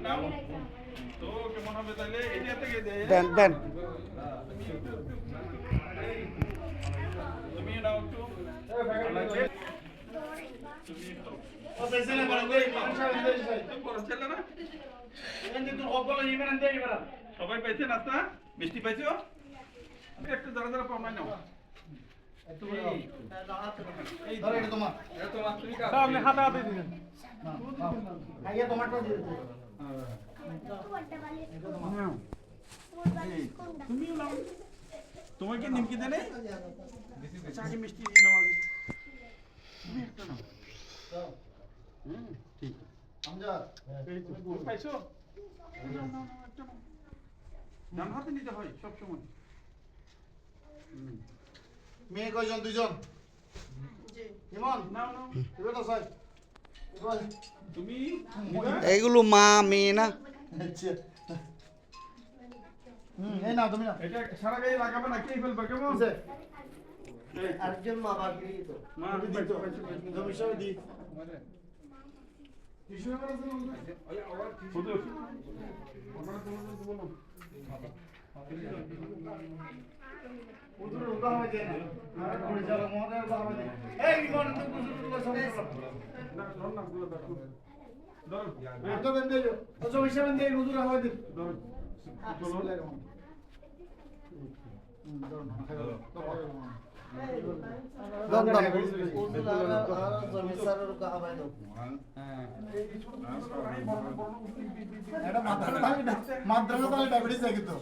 নাও তো কেমন হবে তাহলে এটা থেকে দে দেন দেন তুমি নাও একটু তুমি একটু ও পেছনে করে দেই মানুষের দেই তুমি বড় ছেলে না এন্ড তো অবল ইমেন দেই বড় সবাই পাইছে নাস্তা মিষ্টি পাইছো আমি একটু যারা যারা পাওনাই নাও একটু এই ধরে এটা তোমার তুমি কা আপনি হাতে হাতে দিবেন আইয়া টমেটো দিয়ে দিতে তুমিও নাও তোমার কি নিমকি দেনে চা কি মিষ্টি নিয়ে নাও আগে তুমি একটা নাও ঠিক আমজাদ তুমি পাইছো নাও নাও নাও একটা নাও ডান হাতে নিতে হয় সব সময় মেয়ে কয়জন দুইজন জি ইমন নাও নাও এবার তো সাই তুমি এইগুলো মা মেয়ে না আচ্ছা এই নাও তুমি নাও এটা সারা গায়ে লাগাবে না কে ফেলবে কেমন আছে এই, আরেকজন মা বাকি তো মা দিত জমি সব দি হুজুর আমরা তো বলো উদুর উদা হবে দেন আর পরিচালক মহোদয় উদা হবে দেন এই ইমন তো কুসুর সব না ধর না গুলো দেখো ধর তো দেন দেই তো জমি সব দেন উদুর হবে দেন ধর চলো দন দন উদুর আর জমি সারের উদা হবে দাও এটা মাদ্রাসা তাহলে ডায়াবেটিস আছে কিন্তু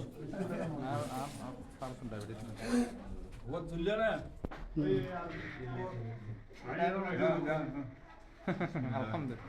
বহুত ঝুললে না আলহামদুলিল্লাহ